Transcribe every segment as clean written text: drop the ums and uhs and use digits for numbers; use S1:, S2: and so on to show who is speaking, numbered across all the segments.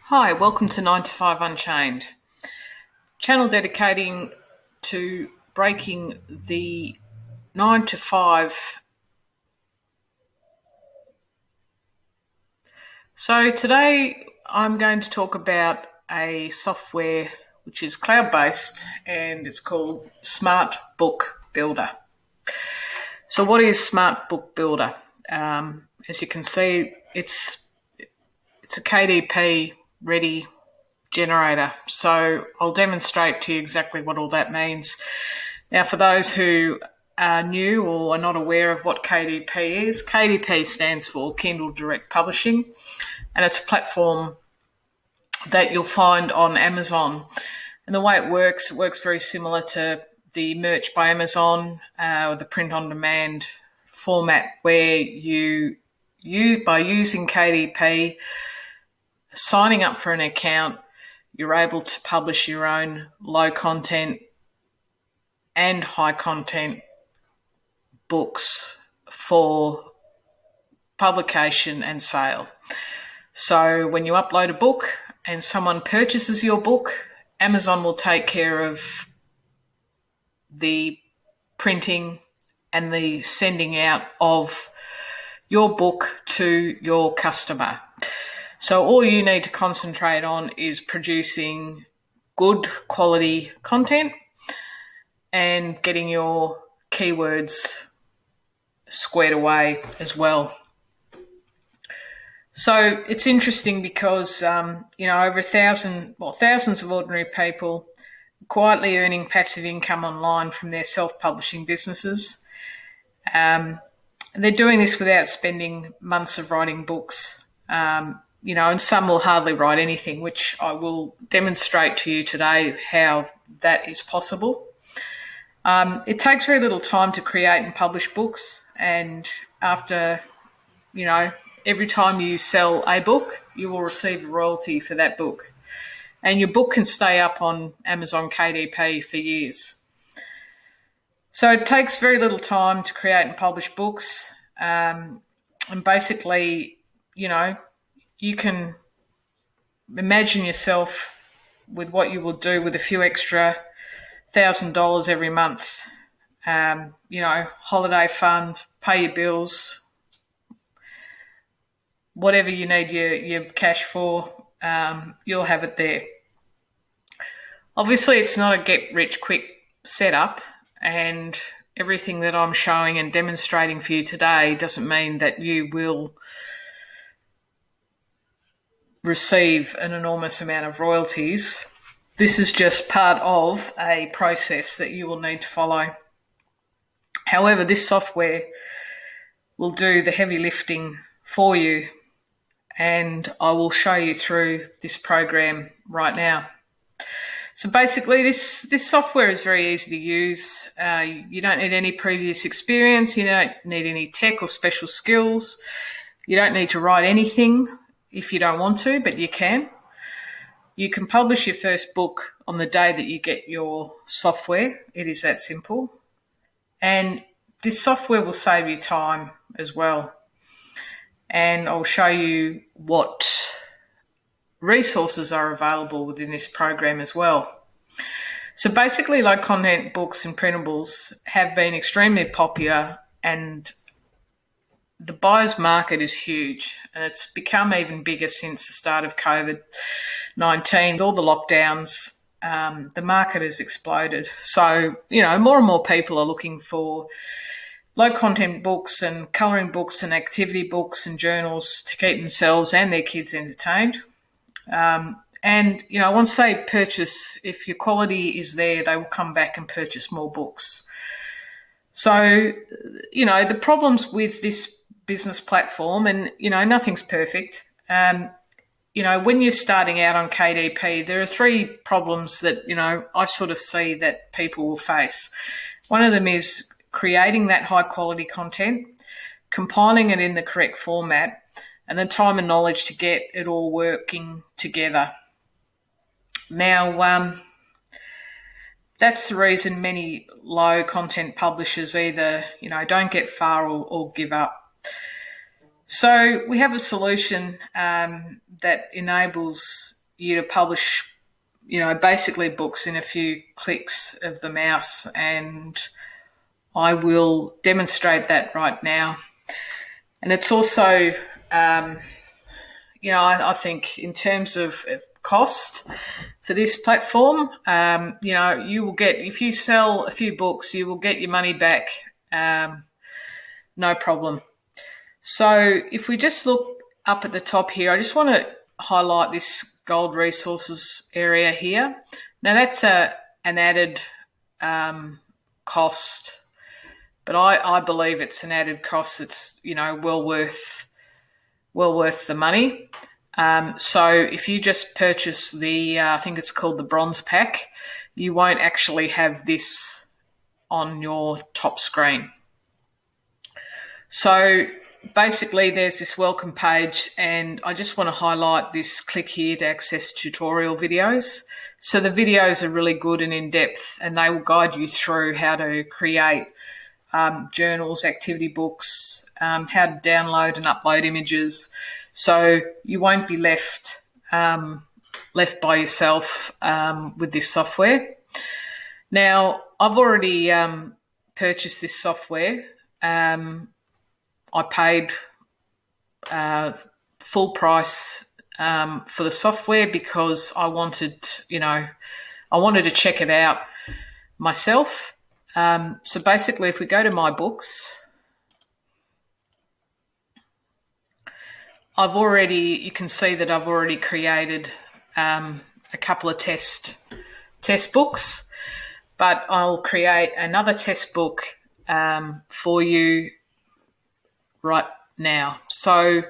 S1: Hi, welcome to 9 to 5 Unchained, channel dedicating to breaking the 9 to 5. So today I'm going to talk about a software which is cloud-based and it's called Smart Book Builder. So what is Smart Book Builder? As you can see, it's a KDP ready generator. So I'll demonstrate to you exactly what all that means. Now, for those who are new or are not aware of what KDP is, KDP stands for Kindle Direct Publishing, and it's a platform that you'll find on Amazon. And the way it works very similar to the Merch by Amazon or the print on demand format, where by using KDP, signing up for an account, you're able to publish your own low content and high content books for publication and sale. So when you upload a book and someone purchases your book, Amazon will take care of the printing and the sending out of your book to your customer. So all you need to concentrate on is producing good quality content and getting your keywords squared away as well. So it's interesting because, over thousands of ordinary people quietly earning passive income online from their self-publishing businesses. And they're doing this without spending months of writing books, and some will hardly write anything, which I will demonstrate to you today how that is possible. It takes very little time to create and publish books, and after, every time you sell a book, you will receive a royalty for that book. And your book can stay up on Amazon KDP for years. So it takes very little time to create and publish books. And basically, you can imagine yourself with what you will do with a few extra $1,000 every month. Holiday fund, pay your bills, whatever you need your cash for, you'll have it there. Obviously, it's not a get-rich-quick setup, and everything that I'm showing and demonstrating for you today doesn't mean that you will receive an enormous amount of royalties. This is just part of a process that you will need to follow. However, this software will do the heavy lifting for you, and I will show you through this program right now. So basically, this software is very easy to use. You don't need any previous experience. You don't need any tech or special skills. You don't need to write anything if you don't want to, but you can. You can publish your first book on the day that you get your software. It is that simple. And this software will save you time as well. And I'll show you what resources are available within this program as well. So basically, low content books and printables have been extremely popular, and the buyer's market is huge, and it's become even bigger since the start of COVID-19. With all the lockdowns, the market has exploded. So, more and more people are looking for low content books and colouring books and activity books and journals to keep themselves and their kids entertained. Once they purchase, if your quality is there, they will come back and purchase more books. So, the problems with this business platform, and, nothing's perfect. When you're starting out on KDP, there are three problems that, I sort of see that people will face. One of them is creating that high quality content, compiling it in the correct format, and the time and knowledge to get it all working together. Now, that's the reason many low content publishers either, don't get far or give up. So we have a solution that enables you to publish, basically books in a few clicks of the mouse, and I will demonstrate that right now. And it's also, I think in terms of cost for this platform, you will get, if you sell a few books, you will get your money back, no problem. So if we just look up at the top here, I just want to highlight this gold resources area here. Now that's an added cost, but I believe it's an added cost that's well worth the money. So if you just purchase the, I think it's called the bronze pack, you won't actually have this on your top screen. So basically there's this welcome page, and I just want to highlight this click here to access tutorial videos. So the videos are really good and in-depth, and they will guide you through how to create journals, activity books, how to download and upload images. So you won't be left by yourself with this software. Now, I've already purchased this software. I paid full price for the software because I wanted to check it out myself. So basically, if we go to my books, you can see that I've already created a couple of test books, but I'll create another test book for you right now. So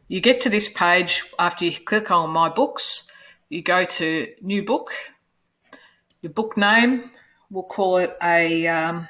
S1: you get to this page after you click on my books, you go to new book, your book name, we'll call it a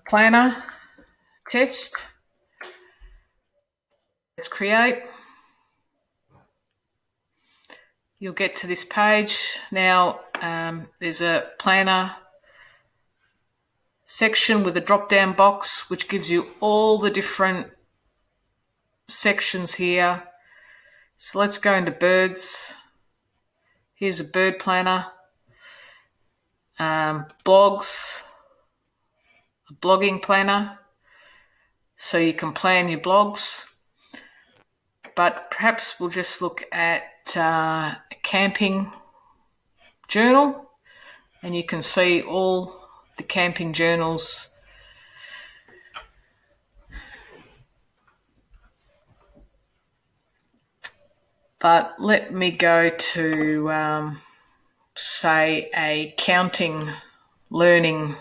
S1: planner test. Let's create. You'll get to this page. Now there's a planner section with a drop down box which gives you all the different sections here. So let's go into birds. Here's a bird planner. Blogs, a blogging planner, so you can plan your blogs. But perhaps we'll just look at a camping journal, and you can see all the camping journals. But let me go to, say, a counting learning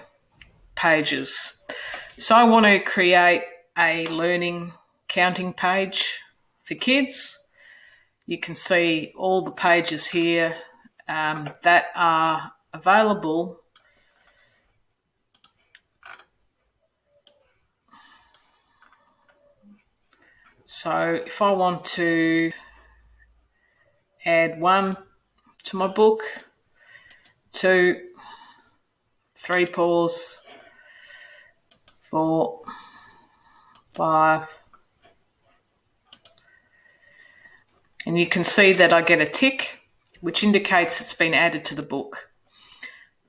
S1: pages. So I want to create a learning counting page for kids. You can see all the pages here that are available. So if I want to add 1 to my book, 2, 3 paws, 4, 5, and you can see that I get a tick, which indicates it's been added to the book.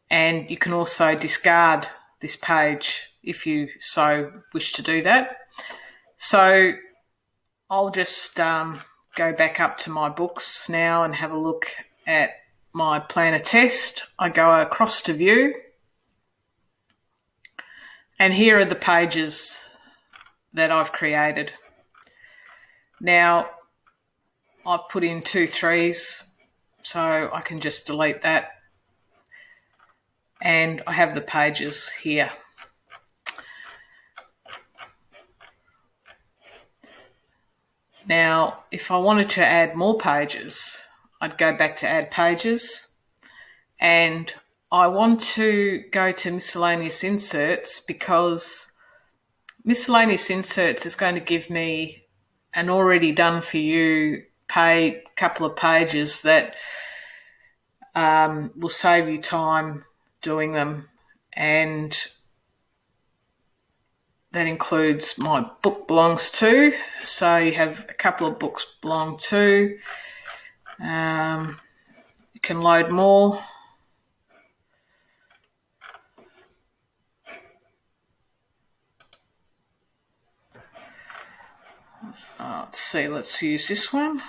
S1: And you can also discard this page if you so wish to do that. So I'll just go back up to my books now and have a look at my planner test. I go across to view, and here are the pages that I've created. Now I've put in 2 3s, so I can just delete that, and I have the pages here. Now, if I wanted to add more pages, I'd go back to add pages, and I want to go to miscellaneous inserts because miscellaneous inserts is going to give me an already done for you couple of pages that will save you time doing them, and that includes my book belongs to. So you have a couple of books belong to. You can load more. Let's see, let's use this one.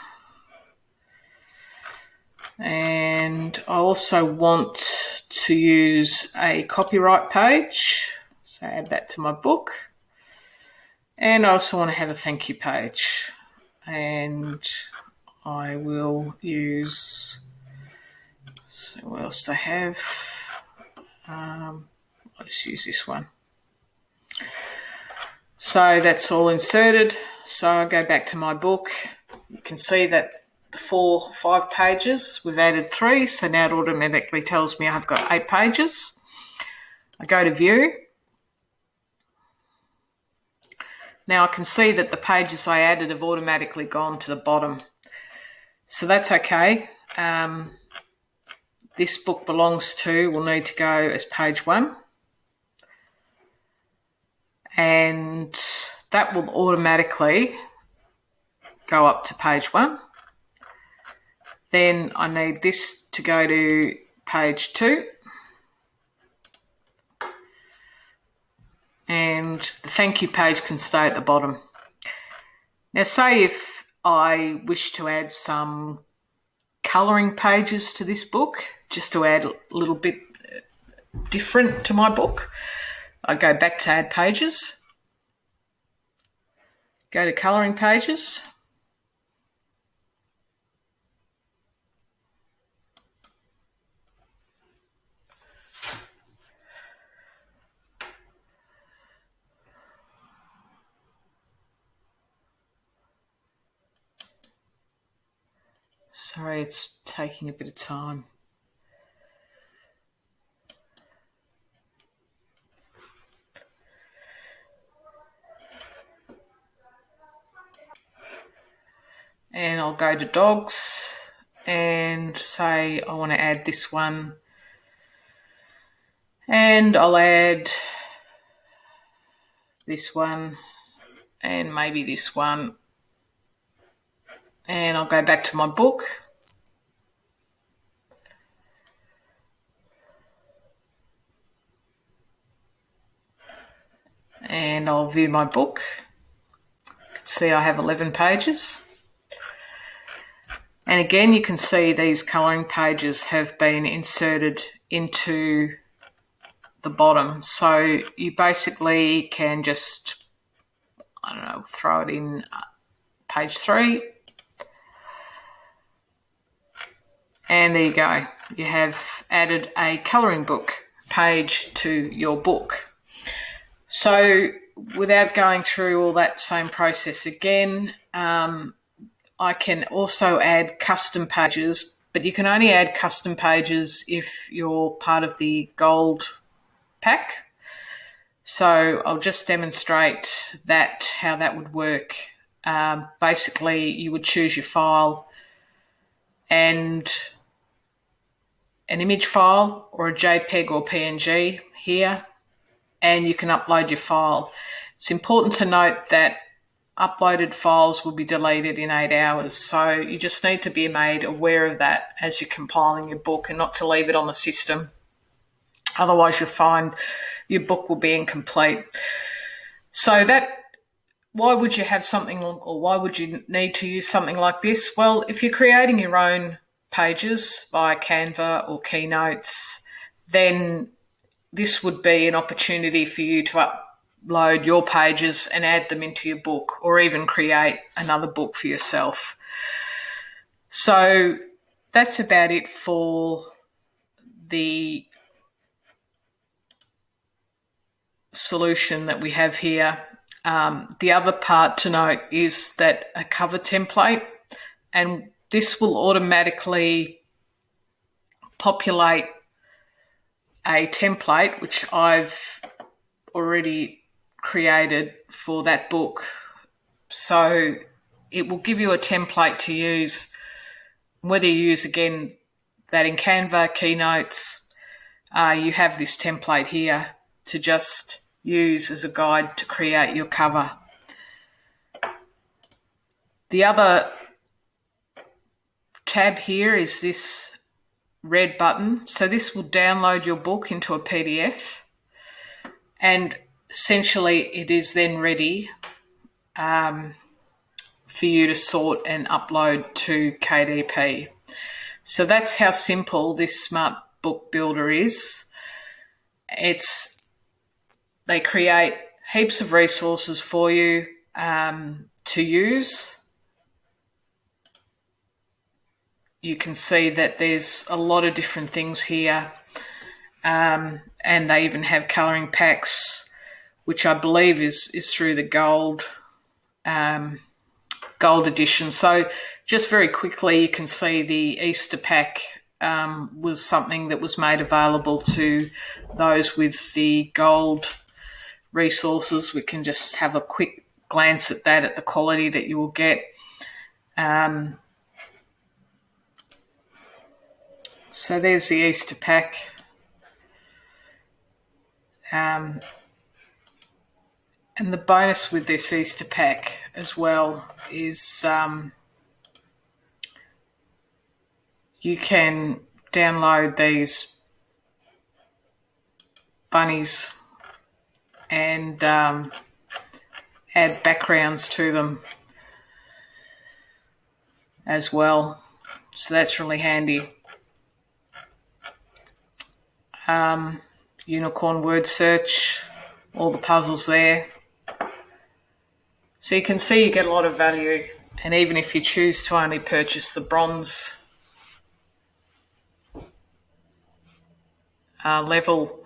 S1: And I also want to use a copyright page. So add that to my book. And I also want to have a thank you page. And I will use, so what else do I have? I'll just use this one. So that's all inserted. So I go back to my book. You can see that the 5 pages, we've added 3. So now it automatically tells me I've got 8 pages. I go to view. Now I can see that the pages I added have automatically gone to the bottom. So that's okay. This book belongs to will need to go as page 1. And that will automatically go up to page 1. Then I need this to go to page 2. And the thank you page can stay at the bottom. Now say if I wish to add some colouring pages to this book, just to add a little bit different to my book, I'd go back to add pages, go to colouring pages, sorry, it's taking a bit of time. And I'll go to dogs and say I want to add this one. And I'll add this one and maybe this one. And I'll go back to my book. And I'll view my book. See, I have 11 pages. And again, you can see these colouring pages have been inserted into the bottom. So you basically can just, I don't know, throw it in page 3. And there you go. You have added a colouring book page to your book. So without going through all that same process again, I can also add custom pages, but you can only add custom pages if you're part of the gold pack. So I'll just demonstrate that, how that would work. Basically, you would choose your file and an image file or a JPEG or PNG here, and you can upload your file. It's important to note that uploaded files will be deleted in 8 hours, so you just need to be made aware of that as you're compiling your book and not to leave it on the system. Otherwise you'll find your book will be incomplete. So why would you have something, or why would you need to use something like this? Well, if you're creating your own pages via Canva or Keynotes, then this would be an opportunity for you to upload your pages and add them into your book, or even create another book for yourself. So that's about it for the solution that we have here. The other part to note is that a cover template, and this will automatically populate a template which I've already created for that book. So it will give you a template to use, whether you use again that in Canva, Keynotes, you have this template here to just use as a guide to create your cover. The other tab here is this red button. So this will download your book into a PDF, and essentially it is then ready for you to sort and upload to KDP. So that's how simple this Smart Book Builder is. They create heaps of resources for you to use. You can see that there's a lot of different things here, and they even have colouring packs, which I believe is through the gold edition. So just very quickly, you can see the Easter pack was something that was made available to those with the gold resources. We can just have a quick glance at that, at the quality that you will get. So there's the Easter pack. And the bonus with this Easter pack as well is you can download these bunnies and add backgrounds to them as well. So that's really handy. Unicorn word search, all the puzzles there. So you can see you get a lot of value, and even if you choose to only purchase the bronze level,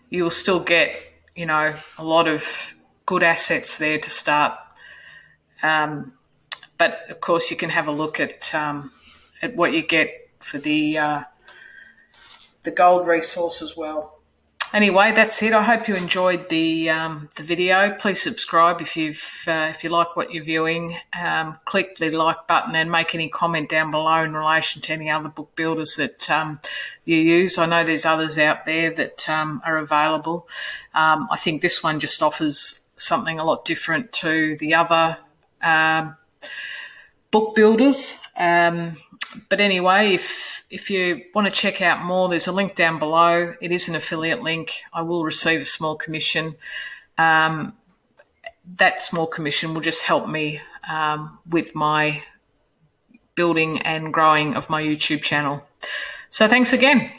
S1: you will still get, a lot of good assets there to start. But of course, you can have a look at what you get for the gold resource as well. Anyway, that's it. I hope you enjoyed the video. Please subscribe if you like what you're viewing. Click the like button and make any comment down below in relation to any other book builders that you use. I know there's others out there that are available. I think this one just offers something a lot different to the other book builders. But anyway, if you want to check out more, there's a link down below. It is an affiliate link. I will receive a small commission. That small commission will just help me with my building and growing of my YouTube channel. So thanks again.